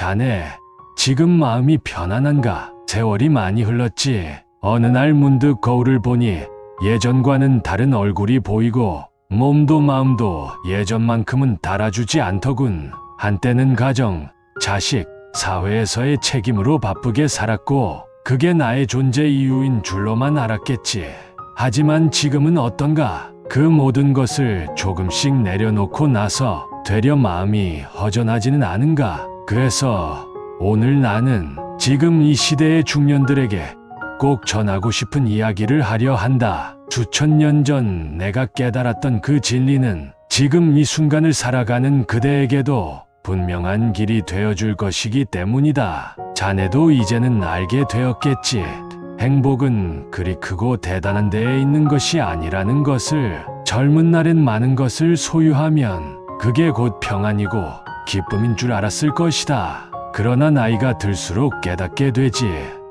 자네, 지금 마음이 편안한가? 세월이 많이 흘렀지. 어느 날 문득 거울을 보니 예전과는 다른 얼굴이 보이고 몸도 마음도 예전만큼은 달아주지 않더군. 한때는 가정, 자식, 사회에서의 책임으로 바쁘게 살았고 그게 나의 존재 이유인 줄로만 알았겠지. 하지만 지금은 어떤가? 그 모든 것을 조금씩 내려놓고 나서 되려 마음이 허전하지는 않은가? 그래서 오늘 나는 지금 이 시대의 중년들에게 꼭 전하고 싶은 이야기를 하려 한다. 수천 년 전 내가 깨달았던 그 진리는 지금 이 순간을 살아가는 그대에게도 분명한 길이 되어줄 것이기 때문이다. 자네도 이제는 알게 되었겠지. 행복은 그리 크고 대단한 데에 있는 것이 아니라는 것을. 젊은 날엔 많은 것을 소유하면 그게 곧 평안이고 기쁨인 줄 알았을 것이다. 그러나 나이가 들수록 깨닫게 되지.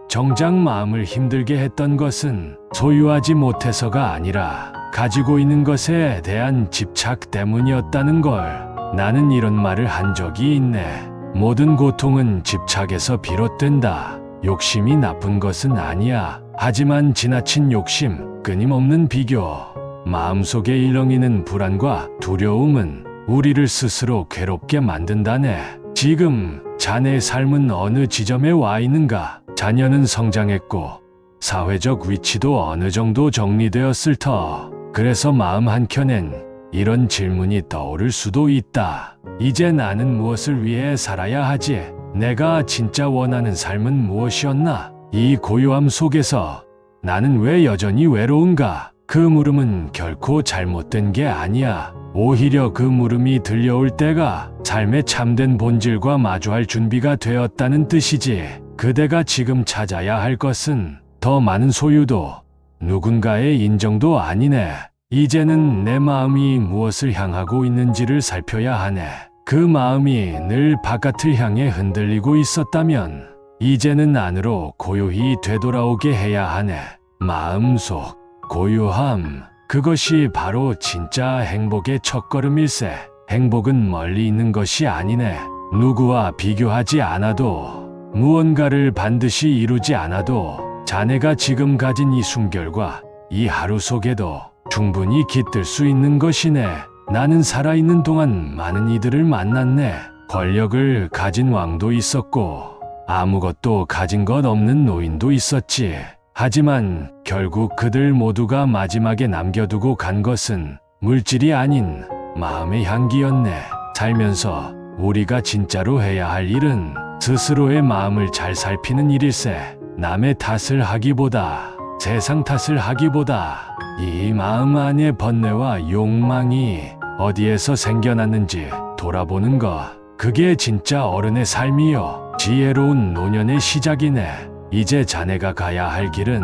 정작 마음을 힘들게 했던 것은 소유하지 못해서가 아니라 가지고 있는 것에 대한 집착 때문이었다는 걸. 나는 이런 말을 한 적이 있네. 모든 고통은 집착에서 비롯된다. 욕심이 나쁜 것은 아니야. 하지만 지나친 욕심, 끊임없는 비교, 마음속에 일렁이는 불안과 두려움은 우리를 스스로 괴롭게 만든다네. 지금 자네의 삶은 어느 지점에 와 있는가? 자녀는 성장했고 사회적 위치도 어느 정도 정리되었을 터. 그래서 마음 한켠엔 이런 질문이 떠오를 수도 있다. 이제 나는 무엇을 위해 살아야 하지? 내가 진짜 원하는 삶은 무엇이었나? 이 고요함 속에서 나는 왜 여전히 외로운가? 그 물음은 결코 잘못된 게 아니야. 오히려 그 물음이 들려올 때가 삶의 참된 본질과 마주할 준비가 되었다는 뜻이지. 그대가 지금 찾아야 할 것은 더 많은 소유도 누군가의 인정도 아니네. 이제는 내 마음이 무엇을 향하고 있는지를 살펴야 하네. 그 마음이 늘 바깥을 향해 흔들리고 있었다면 이제는 안으로 고요히 되돌아오게 해야 하네. 마음속 고요함, 그것이 바로 진짜 행복의 첫걸음일세. 행복은 멀리 있는 것이 아니네. 누구와 비교하지 않아도, 무언가를 반드시 이루지 않아도 자네가 지금 가진 이 숨결과 이 하루 속에도 충분히 깃들 수 있는 것이네. 나는 살아있는 동안 많은 이들을 만났네. 권력을 가진 왕도 있었고 아무것도 가진 것 없는 노인도 있었지. 하지만 결국 그들 모두가 마지막에 남겨두고 간 것은 물질이 아닌 마음의 향기였네. 살면서 우리가 진짜로 해야 할 일은 스스로의 마음을 잘 살피는 일일세. 남의 탓을 하기보다, 세상 탓을 하기보다 이 마음 안의 번뇌와 욕망이 어디에서 생겨났는지 돌아보는 것. 그게 진짜 어른의 삶이요. 지혜로운 노년의 시작이네. 이제 자네가 가야 할 길은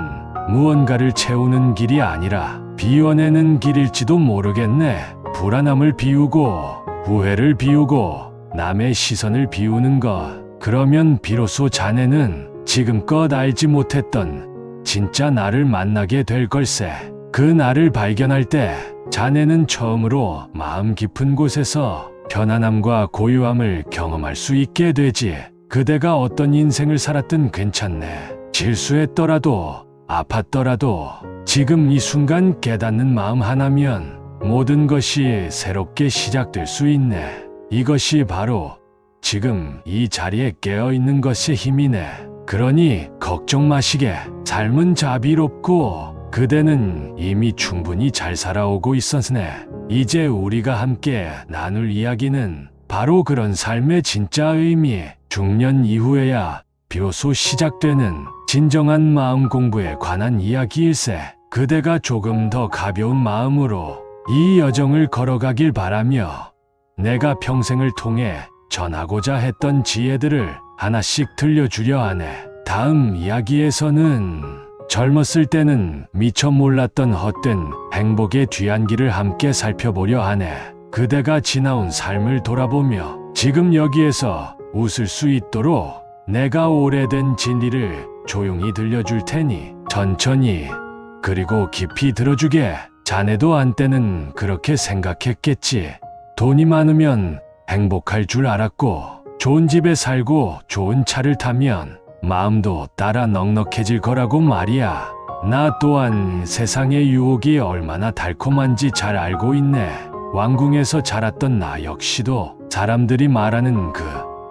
무언가를 채우는 길이 아니라 비워내는 길일지도 모르겠네. 불안함을 비우고 후회를 비우고 남의 시선을 비우는 것. 그러면 비로소 자네는 지금껏 알지 못했던 진짜 나를 만나게 될 걸세. 그 나를 발견할 때 자네는 처음으로 마음 깊은 곳에서 편안함과 고요함을 경험할 수 있게 되지. 그대가 어떤 인생을 살았든 괜찮네. 실수했더라도 아팠더라도 지금 이 순간 깨닫는 마음 하나면 모든 것이 새롭게 시작될 수 있네. 이것이 바로 지금 이 자리에 깨어있는 것의 힘이네. 그러니 걱정 마시게. 삶은 자비롭고 그대는 이미 충분히 잘 살아오고 있었네. 이제 우리가 함께 나눌 이야기는 바로 그런 삶의 진짜 의미, 중년 이후에야 비로소 시작되는 진정한 마음 공부에 관한 이야기일세. 그대가 조금 더 가벼운 마음으로 이 여정을 걸어가길 바라며 내가 평생을 통해 전하고자 했던 지혜들을 하나씩 들려주려 하네. 다음 이야기에서는 젊었을 때는 미처 몰랐던 헛된 행복의 뒤안길을 함께 살펴보려 하네. 그대가 지나온 삶을 돌아보며 지금 여기에서 웃을 수 있도록 내가 오래된 진리를 조용히 들려줄 테니 천천히 그리고 깊이 들어주게. 자네도 한때는 그렇게 생각했겠지. 돈이 많으면 행복할 줄 알았고 좋은 집에 살고 좋은 차를 타면 마음도 따라 넉넉해질 거라고 말이야. 나 또한 세상의 유혹이 얼마나 달콤한지 잘 알고 있네. 왕궁에서 자랐던 나 역시도 사람들이 말하는 그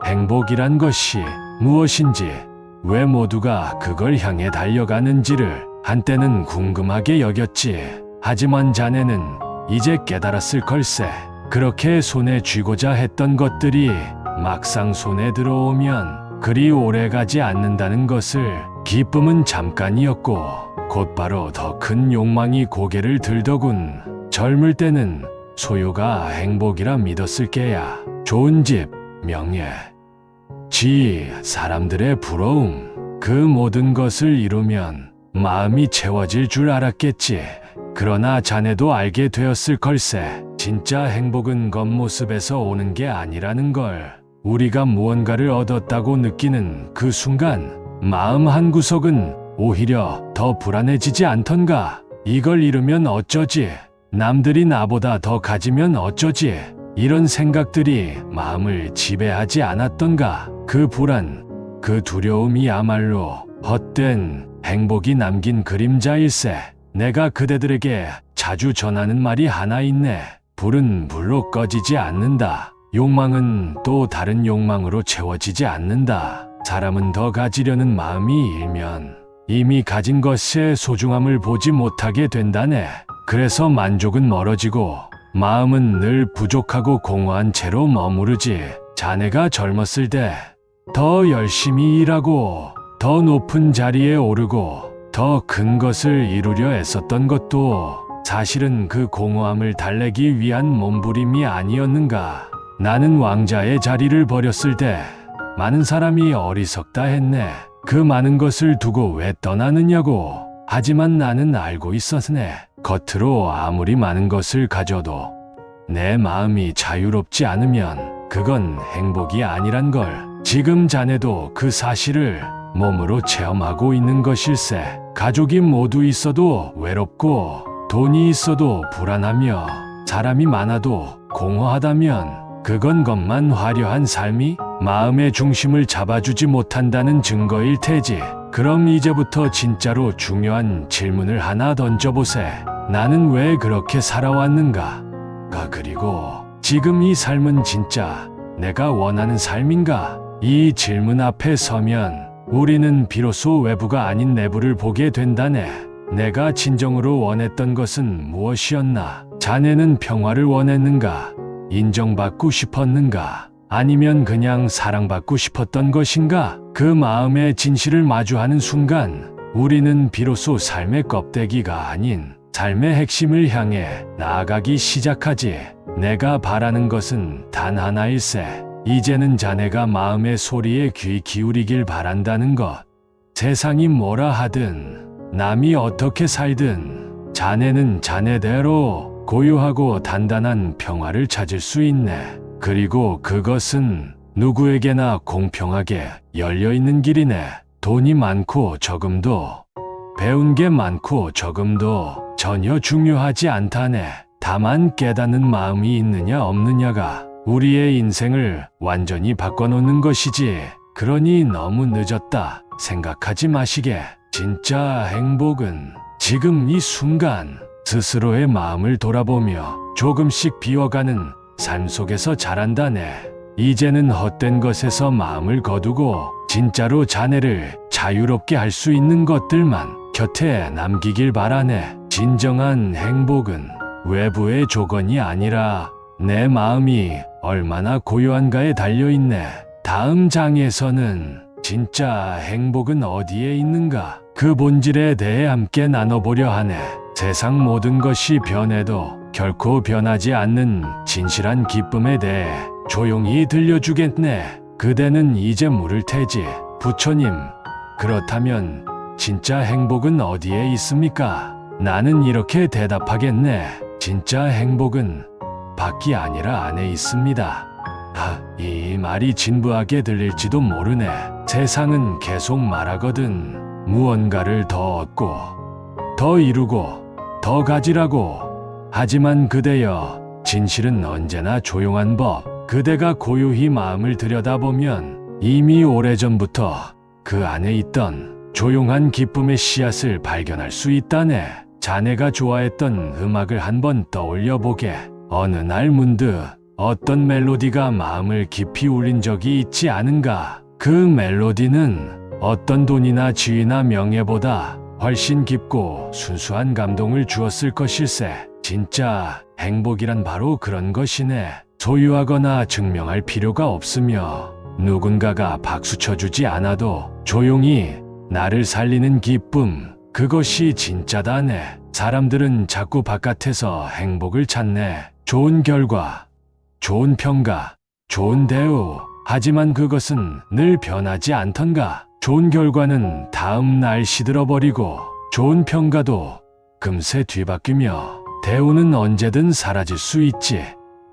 행복이란 것이 무엇인지, 왜 모두가 그걸 향해 달려가는지를 한때는 궁금하게 여겼지. 하지만 자네는 이제 깨달았을 걸세. 그렇게 손에 쥐고자 했던 것들이 막상 손에 들어오면 그리 오래가지 않는다는 것을. 기쁨은 잠깐이었고 곧바로 더 큰 욕망이 고개를 들더군. 젊을 때는 소유가 행복이라 믿었을 게야. 좋은 집, 명예, 지위, 사람들의 부러움, 그 모든 것을 이루면 마음이 채워질 줄 알았겠지. 그러나 자네도 알게 되었을 걸세. 진짜 행복은 겉모습에서 오는 게 아니라는 걸. 우리가 무언가를 얻었다고 느끼는 그 순간 마음 한구석은 오히려 더 불안해지지 않던가. 이걸 잃으면 어쩌지? 남들이 나보다 더 가지면 어쩌지? 이런 생각들이 마음을 지배하지 않았던가. 그 불안, 그 두려움이야말로 헛된 행복이 남긴 그림자일세. 내가 그대들에게 자주 전하는 말이 하나 있네. 불은 불로 꺼지지 않는다. 욕망은 또 다른 욕망으로 채워지지 않는다. 사람은 더 가지려는 마음이 일면 이미 가진 것의 소중함을 보지 못하게 된다네. 그래서 만족은 멀어지고 마음은 늘 부족하고 공허한 채로 머무르지. 자네가 젊었을 때 더 열심히 일하고 더 높은 자리에 오르고 더 큰 것을 이루려 애썼던 것도 사실은 그 공허함을 달래기 위한 몸부림이 아니었는가. 나는 왕자의 자리를 버렸을 때 많은 사람이 어리석다 했네. 그 많은 것을 두고 왜 떠나느냐고. 하지만 나는 알고 있었네. 겉으로 아무리 많은 것을 가져도 내 마음이 자유롭지 않으면 그건 행복이 아니란 걸. 지금 자네도 그 사실을 몸으로 체험하고 있는 것일세. 가족이 모두 있어도 외롭고 돈이 있어도 불안하며 사람이 많아도 공허하다면 그건 것만 화려한 삶이 마음의 중심을 잡아주지 못한다는 증거일 테지. 그럼 이제부터 진짜로 중요한 질문을 하나 던져보세. 나는 왜 그렇게 살아왔는가? 그리고 지금 이 삶은 진짜 내가 원하는 삶인가? 이 질문 앞에 서면 우리는 비로소 외부가 아닌 내부를 보게 된다네. 내가 진정으로 원했던 것은 무엇이었나? 자네는 평화를 원했는가? 인정받고 싶었는가? 아니면 그냥 사랑받고 싶었던 것인가? 그 마음의 진실을 마주하는 순간 우리는 비로소 삶의 껍데기가 아닌 삶의 핵심을 향해 나아가기 시작하지. 내가 바라는 것은 단 하나일세. 이제는 자네가 마음의 소리에 귀 기울이길 바란다는 것. 세상이 뭐라 하든 남이 어떻게 살든 자네는 자네대로 고요하고 단단한 평화를 찾을 수 있네. 그리고 그것은 누구에게나 공평하게 열려있는 길이네. 돈이 많고 적음도, 배운 게 많고 적음도 전혀 중요하지 않다네. 다만 깨닫는 마음이 있느냐 없느냐가 우리의 인생을 완전히 바꿔놓는 것이지. 그러니 너무 늦었다 생각하지 마시게. 진짜 행복은 지금 이 순간 스스로의 마음을 돌아보며 조금씩 비워가는 삶 속에서 자란다네. 이제는 헛된 것에서 마음을 거두고 진짜로 자네를 자유롭게 할 수 있는 것들만 곁에 남기길 바라네. 진정한 행복은 외부의 조건이 아니라 내 마음이 얼마나 고요한가에 달려있네. 다음 장에서는 진짜 행복은 어디에 있는가? 그 본질에 대해 함께 나눠보려 하네. 세상 모든 것이 변해도 결코 변하지 않는 진실한 기쁨에 대해 조용히 들려주겠네. 그대는 이제 물을 테지. 부처님, 그렇다면 진짜 행복은 어디에 있습니까? 나는 이렇게 대답하겠네. 진짜 행복은 밖이 아니라 안에 있습니다. 이 말이 진부하게 들릴지도 모르네. 세상은 계속 말하거든. 무언가를 더 얻고, 더 이루고, 더 가지라고. 하지만 그대여, 진실은 언제나 조용한 법, 그대가 고요히 마음을 들여다보면 이미 오래전부터 그 안에 있던 조용한 기쁨의 씨앗을 발견할 수 있다네. 자네가 좋아했던 음악을 한번 떠올려보게. 어느 날 문득 어떤 멜로디가 마음을 깊이 울린 적이 있지 않은가? 그 멜로디는 어떤 돈이나 지위나 명예보다 훨씬 깊고 순수한 감동을 주었을 것일세. 진짜 행복이란 바로 그런 것이네. 소유하거나 증명할 필요가 없으며 누군가가 박수 쳐주지 않아도 조용히 나를 살리는 기쁨, 그것이 진짜다네. 사람들은 자꾸 바깥에서 행복을 찾네. 좋은 결과, 좋은 평가, 좋은 대우. 하지만 그것은 늘 변하지 않던가. 좋은 결과는 다음 날 시들어버리고 좋은 평가도 금세 뒤바뀌며 대우는 언제든 사라질 수 있지.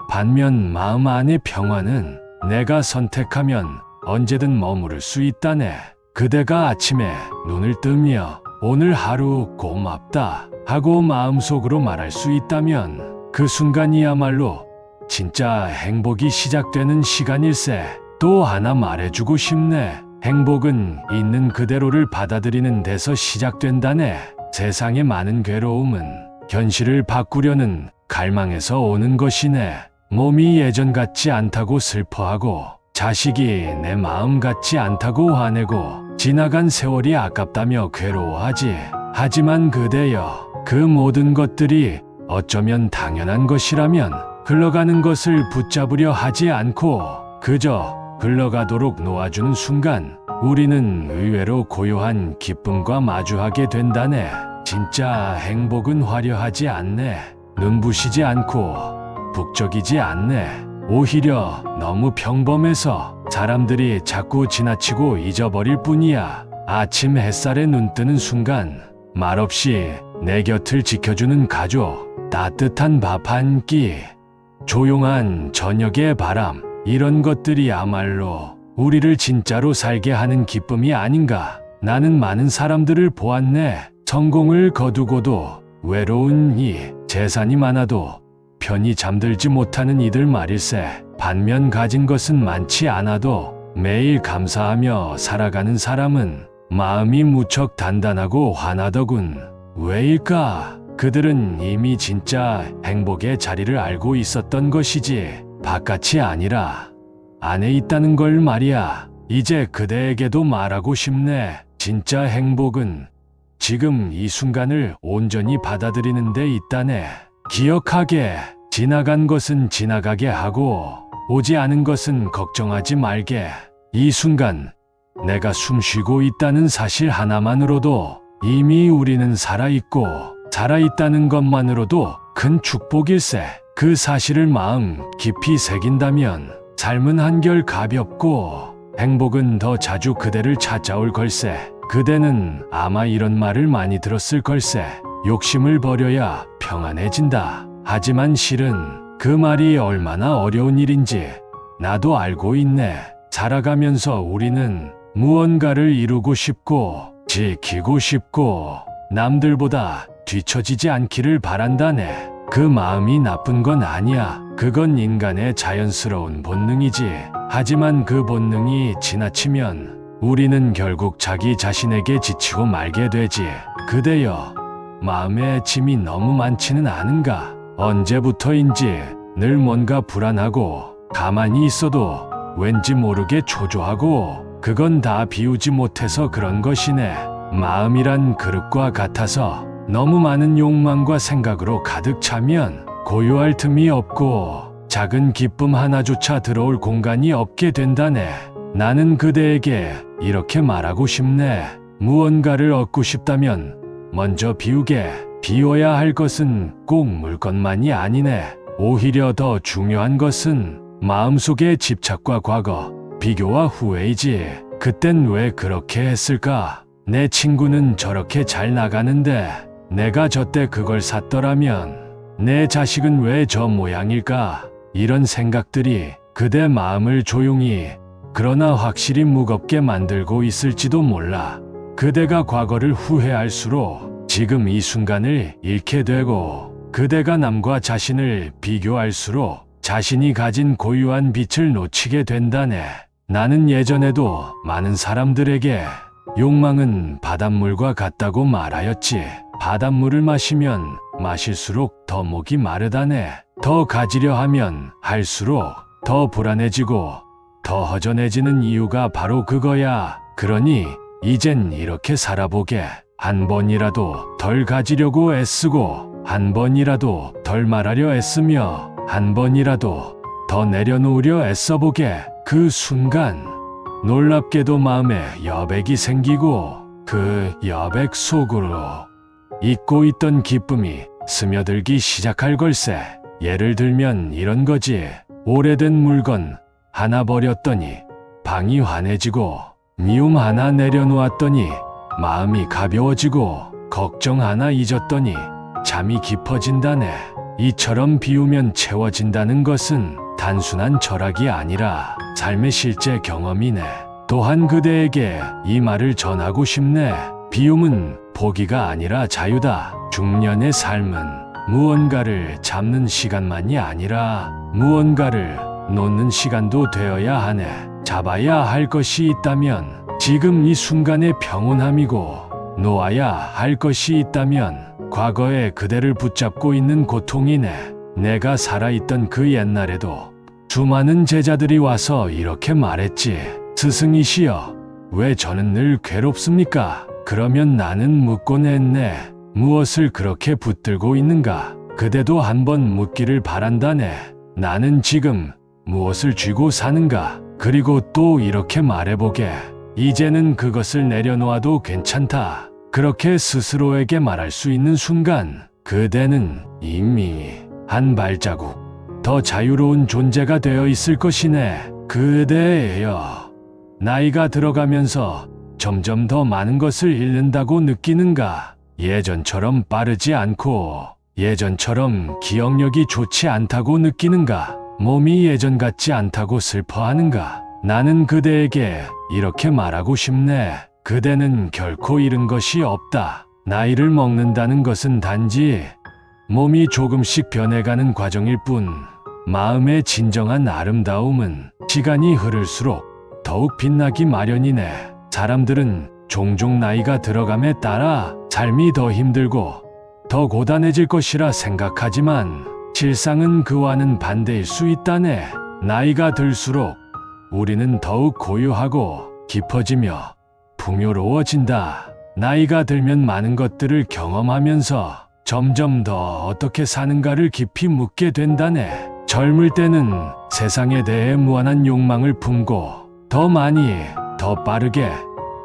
반면 마음 안의 평화는 내가 선택하면 언제든 머무를 수 있다네. 그대가 아침에 눈을 뜨며 오늘 하루 고맙다 하고 마음속으로 말할 수 있다면 그 순간이야말로 진짜 행복이 시작되는 시간일세. 또 하나 말해주고 싶네. 행복은 있는 그대로를 받아들이는 데서 시작된다네. 세상의 많은 괴로움은 현실을 바꾸려는 갈망에서 오는 것이네. 몸이 예전 같지 않다고 슬퍼하고 자식이 내 마음 같지 않다고 화내고 지나간 세월이 아깝다며 괴로워하지. 하지만 그대여, 그 모든 것들이 어쩌면 당연한 것이라면 흘러가는 것을 붙잡으려 하지 않고 그저 흘러가도록 놓아주는 순간 우리는 의외로 고요한 기쁨과 마주하게 된다네. 진짜 행복은 화려하지 않네. 눈부시지 않고 북적이지 않네. 오히려 너무 평범해서 사람들이 자꾸 지나치고 잊어버릴 뿐이야. 아침 햇살에 눈 뜨는 순간 말없이 내 곁을 지켜주는 가족, 따뜻한 밥 한 끼, 조용한 저녁의 바람, 이런 것들이야말로 우리를 진짜로 살게 하는 기쁨이 아닌가. 나는 많은 사람들을 보았네. 성공을 거두고도 외로운 이, 재산이 많아도 편히 잠들지 못하는 이들 말일세. 반면 가진 것은 많지 않아도 매일 감사하며 살아가는 사람은 마음이 무척 단단하고 환하더군. 왜일까? 그들은 이미 진짜 행복의 자리를 알고 있었던 것이지 바깥이 아니라 안에 있다는 걸 말이야. 이제 그대에게도 말하고 싶네. 진짜 행복은 지금 이 순간을 온전히 받아들이는 데 있다네. 기억하게. 지나간 것은 지나가게 하고 오지 않은 것은 걱정하지 말게. 이 순간 내가 숨 쉬고 있다는 사실 하나만으로도 이미 우리는 살아있고 살아있다는 것만으로도 큰 축복일세. 그 사실을 마음 깊이 새긴다면 삶은 한결 가볍고 행복은 더 자주 그대를 찾아올 걸세. 그대는 아마 이런 말을 많이 들었을 걸세. 욕심을 버려야 평안해진다. 하지만 실은 그 말이 얼마나 어려운 일인지 나도 알고 있네. 살아가면서 우리는 무언가를 이루고 싶고 지키고 싶고 남들보다 뒤처지지 않기를 바란다네. 그 마음이 나쁜 건 아니야. 그건 인간의 자연스러운 본능이지. 하지만 그 본능이 지나치면 우리는 결국 자기 자신에게 지치고 말게 되지. 그대여, 마음에 짐이 너무 많지는 않은가? 언제부터인지 늘 뭔가 불안하고 가만히 있어도 왠지 모르게 초조하고 그건 다 비우지 못해서 그런 것이네. 마음이란 그릇과 같아서 너무 많은 욕망과 생각으로 가득 차면 고요할 틈이 없고 작은 기쁨 하나조차 들어올 공간이 없게 된다네. 나는 그대에게 이렇게 말하고 싶네. 무언가를 얻고 싶다면 먼저 비워야 할 것은 꼭 물건만이 아니네. 오히려 더 중요한 것은 마음속의 집착과 과거, 비교와 후회이지. 그땐 왜 그렇게 했을까? 내 친구는 저렇게 잘 나가는데 내가 저때 그걸 샀더라면 내 자식은 왜 저 모양일까? 이런 생각들이 그대 마음을 조용히 그러나 확실히 무겁게 만들고 있을지도 몰라. 그대가 과거를 후회할수록 지금 이 순간을 잃게 되고 그대가 남과 자신을 비교할수록 자신이 가진 고유한 빛을 놓치게 된다네. 나는 예전에도 많은 사람들에게 욕망은 바닷물과 같다고 말하였지. 바닷물을 마시면 마실수록 더 목이 마르다네. 더 가지려 하면 할수록 더 불안해지고 더 허전해지는 이유가 바로 그거야. 그러니 이젠 이렇게 살아보게. 한 번이라도 덜 가지려고 애쓰고, 한 번이라도 덜 말하려 애쓰며, 한 번이라도 더 내려놓으려 애써보게. 그 순간 놀랍게도 마음에 여백이 생기고, 그 여백 속으로 잊고 있던 기쁨이 스며들기 시작할 걸세. 예를 들면 이런 거지. 오래된 물건 하나 버렸더니 방이 환해지고, 미움 하나 내려놓았더니 마음이 가벼워지고, 걱정 하나 잊었더니 잠이 깊어진다네. 이처럼 비우면 채워진다는 것은 단순한 철학이 아니라 삶의 실제 경험이네. 또한 그대에게 이 말을 전하고 싶네. 비움은 포기가 아니라 자유다. 중년의 삶은 무언가를 잡는 시간만이 아니라 무언가를 놓는 시간도 되어야 하네. 잡아야 할 것이 있다면 지금 이 순간의 평온함이고, 놓아야 할 것이 있다면 과거의 그대를 붙잡고 있는 고통이네. 내가 살아있던 그 옛날에도 수많은 제자들이 와서 이렇게 말했지. 스승이시여, 왜 저는 늘 괴롭습니까? 그러면 나는 묻곤 했네. 무엇을 그렇게 붙들고 있는가? 그대도 한번 묻기를 바란다네. 나는 지금 무엇을 쥐고 사는가? 그리고 또 이렇게 말해보게. 이제는 그것을 내려놓아도 괜찮다. 그렇게 스스로에게 말할 수 있는 순간, 그대는 이미 한 발자국 더 자유로운 존재가 되어 있을 것이네. 그대여, 나이가 들어가면서 점점 더 많은 것을 잃는다고 느끼는가? 예전처럼 빠르지 않고 예전처럼 기억력이 좋지 않다고 느끼는가? 몸이 예전 같지 않다고 슬퍼하는가? 나는 그대에게 이렇게 말하고 싶네. 그대는 결코 잃은 것이 없다. 나이를 먹는다는 것은 단지 몸이 조금씩 변해가는 과정일 뿐, 마음의 진정한 아름다움은 시간이 흐를수록 더욱 빛나기 마련이네. 사람들은 종종 나이가 들어감에 따라 삶이 더 힘들고 더 고단해질 것이라 생각하지만 실상은 그와는 반대일 수 있다네. 나이가 들수록 우리는 더욱 고요하고 깊어지며 풍요로워진다. 나이가 들면 많은 것들을 경험하면서 점점 더 어떻게 사는가를 깊이 묻게 된다네. 젊을 때는 세상에 대해 무한한 욕망을 품고 더 많이, 더 빠르게,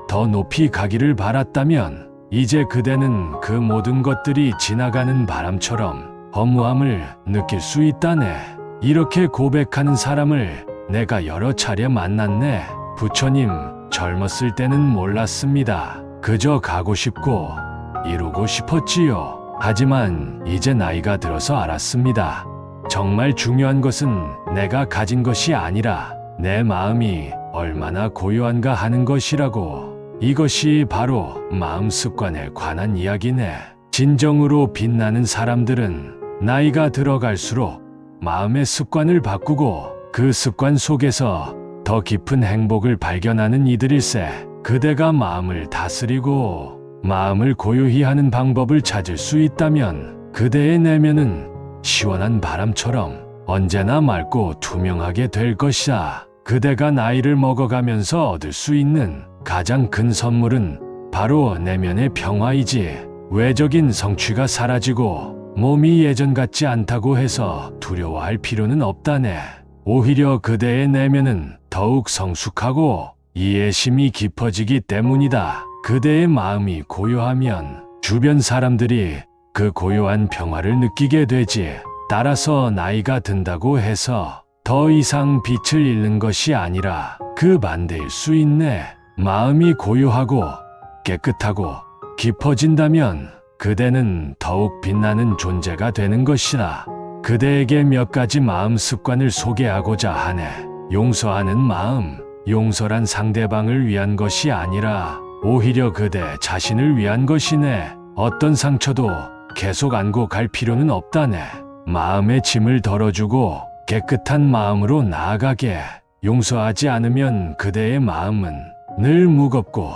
더 높이 가기를 바랐다면 이제 그대는 그 모든 것들이 지나가는 바람처럼 허무함을 느낄 수 있다네. 이렇게 고백하는 사람을 내가 여러 차례 만났네. 부처님, 젊었을 때는 몰랐습니다. 그저 가고 싶고 이루고 싶었지요. 하지만 이제 나이가 들어서 알았습니다. 정말 중요한 것은 내가 가진 것이 아니라 내 마음이 얼마나 고요한가 하는 것이라고. 이것이 바로 마음 습관에 관한 이야기네. 진정으로 빛나는 사람들은 나이가 들어갈수록 마음의 습관을 바꾸고 그 습관 속에서 더 깊은 행복을 발견하는 이들일세. 그대가 마음을 다스리고 마음을 고요히 하는 방법을 찾을 수 있다면 그대의 내면은 시원한 바람처럼 언제나 맑고 투명하게 될 것이다. 그대가 나이를 먹어가면서 얻을 수 있는 가장 큰 선물은 바로 내면의 평화이지. 외적인 성취가 사라지고 몸이 예전 같지 않다고 해서 두려워할 필요는 없다네. 오히려 그대의 내면은 더욱 성숙하고 이해심이 깊어지기 때문이다. 그대의 마음이 고요하면 주변 사람들이 그 고요한 평화를 느끼게 되지. 따라서 나이가 든다고 해서 더 이상 빛을 잃는 것이 아니라 그 반대일 수 있네. 마음이 고요하고 깨끗하고 깊어진다면 그대는 더욱 빛나는 존재가 되는 것이라. 그대에게 몇 가지 마음 습관을 소개하고자 하네. 용서하는 마음. 용서란 상대방을 위한 것이 아니라 오히려 그대 자신을 위한 것이네. 어떤 상처도 계속 안고 갈 필요는 없다네. 마음의 짐을 덜어주고 깨끗한 마음으로 나아가게. 용서하지 않으면 그대의 마음은 늘 무겁고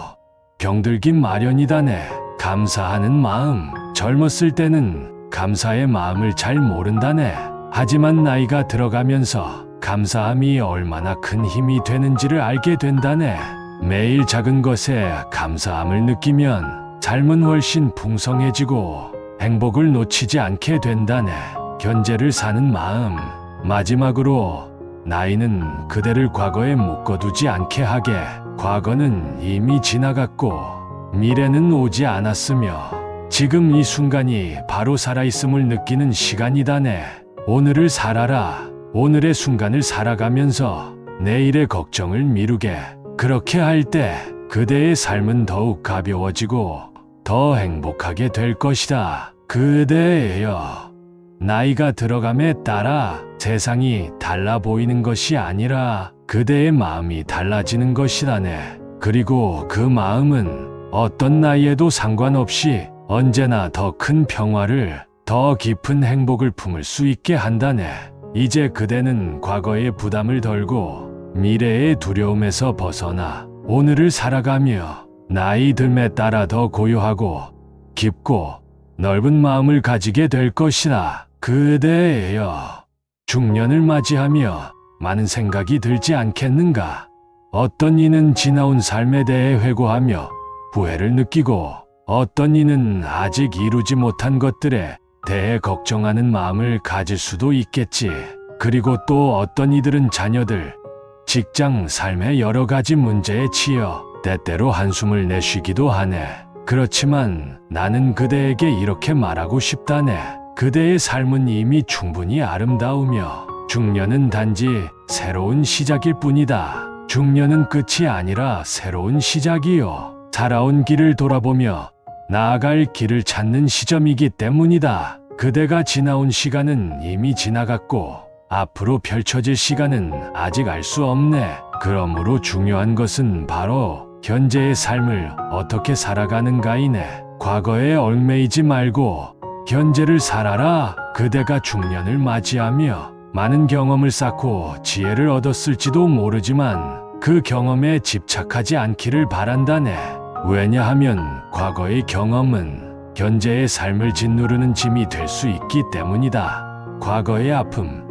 병들기 마련이다네. 감사하는 마음. 젊었을 때는 감사의 마음을 잘 모른다네. 하지만 나이가 들어가면서 감사함이 얼마나 큰 힘이 되는지를 알게 된다네. 매일 작은 것에 감사함을 느끼면 삶은 훨씬 풍성해지고 행복을 놓치지 않게 된다네. 현재를 사는 마음. 마지막으로 나이는 그대를 과거에 묶어두지 않게 하게. 과거는 이미 지나갔고 미래는 오지 않았으며 지금 이 순간이 바로 살아있음을 느끼는 시간이다네. 오늘을 살아라. 오늘의 순간을 살아가면서 내일의 걱정을 미루게. 그렇게 할 때 그대의 삶은 더욱 가벼워지고 더 행복하게 될 것이다. 그대예요. 나이가 들어감에 따라 세상이 달라 보이는 것이 아니라 그대의 마음이 달라지는 것이다네. 그리고 그 마음은 어떤 나이에도 상관없이 언제나 더 큰 평화를, 더 깊은 행복을 품을 수 있게 한다네. 이제 그대는 과거의 부담을 덜고 미래의 두려움에서 벗어나 오늘을 살아가며 나이 듦에 따라 더 고요하고 깊고 넓은 마음을 가지게 될 것이라. 그대예요. 중년을 맞이하며 많은 생각이 들지 않겠는가? 어떤 이는 지나온 삶에 대해 회고하며 후회를 느끼고 어떤 이는 아직 이루지 못한 것들에 대해 걱정하는 마음을 가질 수도 있겠지. 그리고 또 어떤 이들은 자녀들, 직장, 삶의 여러 가지 문제에 치여 때때로 한숨을 내쉬기도 하네. 그렇지만 나는 그대에게 이렇게 말하고 싶다네. 그대의 삶은 이미 충분히 아름다우며 중년은 단지 새로운 시작일 뿐이다. 중년은 끝이 아니라 새로운 시작이요. 살아온 길을 돌아보며 나아갈 길을 찾는 시점이기 때문이다. 그대가 지나온 시간은 이미 지나갔고 앞으로 펼쳐질 시간은 아직 알 수 없네. 그러므로 중요한 것은 바로 현재의 삶을 어떻게 살아가는가이네. 과거에 얽매이지 말고 현재를 살아라. 그대가 중년을 맞이하며 많은 경험을 쌓고 지혜를 얻었을지도 모르지만 그 경험에 집착하지 않기를 바란다네. 왜냐하면 과거의 경험은 현재의 삶을 짓누르는 짐이 될 수 있기 때문이다. 과거의 아픔,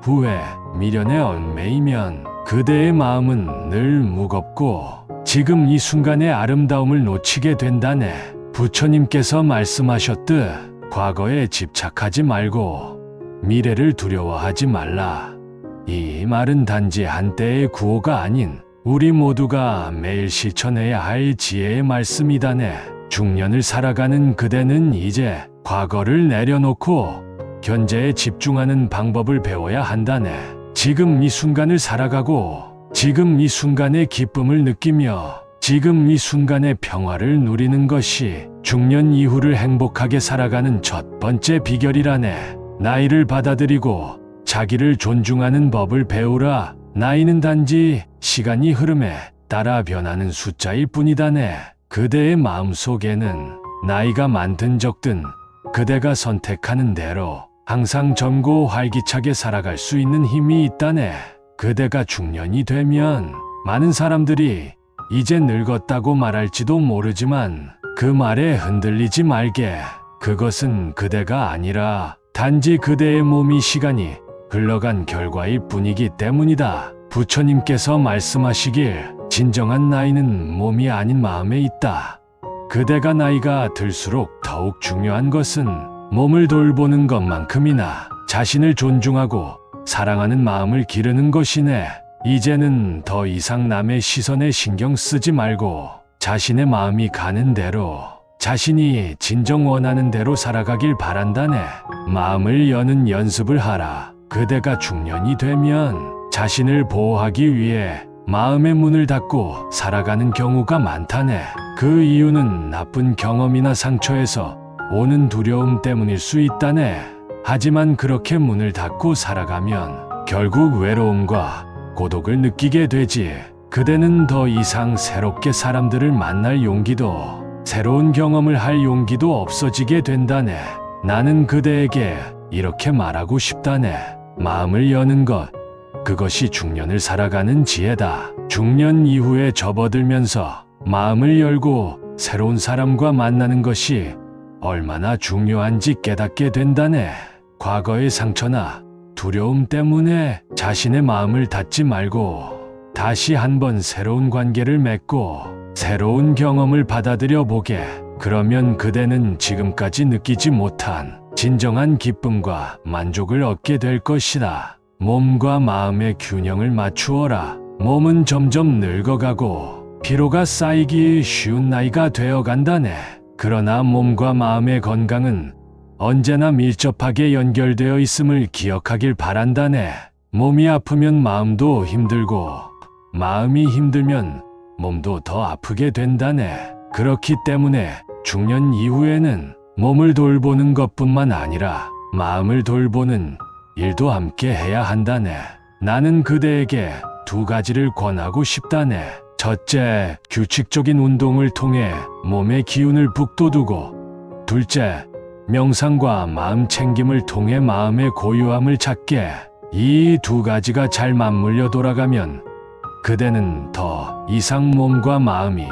후회, 미련에 얽매이면 그대의 마음은 늘 무겁고 지금 이 순간의 아름다움을 놓치게 된다네. 부처님께서 말씀하셨듯 과거에 집착하지 말고 미래를 두려워하지 말라. 이 말은 단지 한때의 구호가 아닌 우리 모두가 매일 실천해야 할 지혜의 말씀이다네. 중년을 살아가는 그대는 이제 과거를 내려놓고 현재에 집중하는 방법을 배워야 한다네. 지금 이 순간을 살아가고 지금 이 순간의 기쁨을 느끼며 지금 이 순간의 평화를 누리는 것이 중년 이후를 행복하게 살아가는 첫 번째 비결이라네. 나이를 받아들이고 자기를 존중하는 법을 배우라. 나이는 단지 시간이 흐름에 따라 변하는 숫자일 뿐이다네. 그대의 마음속에는 나이가 많든 적든 그대가 선택하는 대로 항상 젊고 활기차게 살아갈 수 있는 힘이 있다네. 그대가 중년이 되면 많은 사람들이 이제 늙었다고 말할지도 모르지만 그 말에 흔들리지 말게. 그것은 그대가 아니라 단지 그대의 몸이 시간이 흘러간 결과일 뿐이기 때문이다. 부처님께서 말씀하시길 진정한 나이는 몸이 아닌 마음에 있다. 그대가 나이가 들수록 더욱 중요한 것은 몸을 돌보는 것만큼이나 자신을 존중하고 사랑하는 마음을 기르는 것이네. 이제는 더 이상 남의 시선에 신경 쓰지 말고 자신의 마음이 가는 대로 자신이 진정 원하는 대로 살아가길 바란다네. 마음을 여는 연습을 하라. 그대가 중년이 되면 자신을 보호하기 위해 마음의 문을 닫고 살아가는 경우가 많다네. 그 이유는 나쁜 경험이나 상처에서 오는 두려움 때문일 수 있다네. 하지만 그렇게 문을 닫고 살아가면 결국 외로움과 고독을 느끼게 되지. 그대는 더 이상 새롭게 사람들을 만날 용기도 새로운 경험을 할 용기도 없어지게 된다네. 나는 그대에게 이렇게 말하고 싶다네. 마음을 여는 것. 그것이 중년을 살아가는 지혜다. 중년 이후에 접어들면서 마음을 열고 새로운 사람과 만나는 것이 얼마나 중요한지 깨닫게 된다네. 과거의 상처나 두려움 때문에 자신의 마음을 닫지 말고 다시 한번 새로운 관계를 맺고 새로운 경험을 받아들여 보게. 그러면 그대는 지금까지 느끼지 못한 진정한 기쁨과 만족을 얻게 될 것이다. 몸과 마음의 균형을 맞추어라. 몸은 점점 늙어가고 피로가 쌓이기 쉬운 나이가 되어간다네. 그러나 몸과 마음의 건강은 언제나 밀접하게 연결되어 있음을 기억하길 바란다네. 몸이 아프면 마음도 힘들고 마음이 힘들면 몸도 더 아프게 된다네. 그렇기 때문에 중년 이후에는 몸을 돌보는 것뿐만 아니라 마음을 돌보는 일도 함께 해야 한다네. 나는 그대에게 두 가지를 권하고 싶다네. 첫째, 규칙적인 운동을 통해 몸의 기운을 북돋우고, 둘째, 명상과 마음 챙김을 통해 마음의 고요함을 찾게. 이 두 가지가 잘 맞물려 돌아가면 그대는 더 이상 몸과 마음이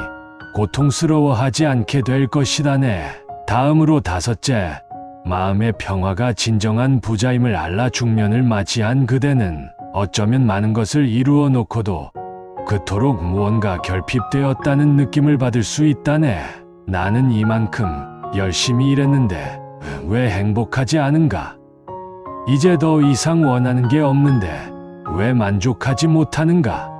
고통스러워하지 않게 될 것이다네. 다음으로 다섯째, 마음의 평화가 진정한 부자임을 알라. 중년을 맞이한 그대는 어쩌면 많은 것을 이루어 놓고도 그토록 무언가 결핍되었다는 느낌을 받을 수 있다네. 나는 이만큼 열심히 일했는데 왜 행복하지 않은가? 이제 더 이상 원하는 게 없는데 왜 만족하지 못하는가?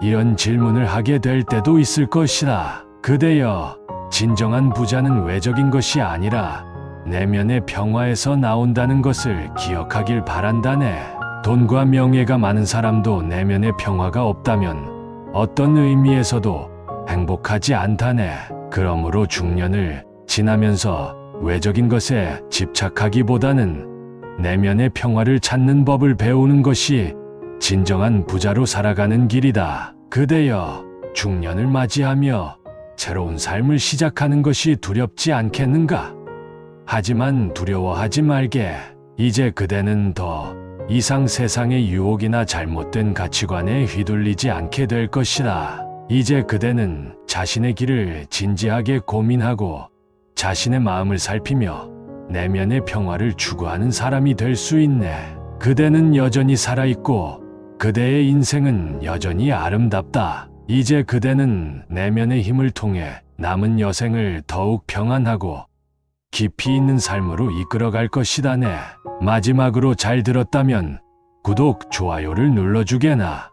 이런 질문을 하게 될 때도 있을 것이다. 그대여, 진정한 부자는 외적인 것이 아니라 내면의 평화에서 나온다는 것을 기억하길 바란다네. 돈과 명예가 많은 사람도 내면의 평화가 없다면 어떤 의미에서도 행복하지 않다네. 그러므로 중년을 지나면서 외적인 것에 집착하기보다는 내면의 평화를 찾는 법을 배우는 것이 진정한 부자로 살아가는 길이다. 그대여, 중년을 맞이하며 새로운 삶을 시작하는 것이 두렵지 않겠는가? 하지만 두려워하지 말게. 이제 그대는 더 이상 세상의 유혹이나 잘못된 가치관에 휘둘리지 않게 될 것이다. 이제 그대는 자신의 길을 진지하게 고민하고 자신의 마음을 살피며 내면의 평화를 추구하는 사람이 될 수 있네. 그대는 여전히 살아있고 그대의 인생은 여전히 아름답다. 이제 그대는 내면의 힘을 통해 남은 여생을 더욱 평안하고 깊이 있는 삶으로 이끌어갈 것이다네. 마지막으로 잘 들었다면 구독, 좋아요를 눌러주게나.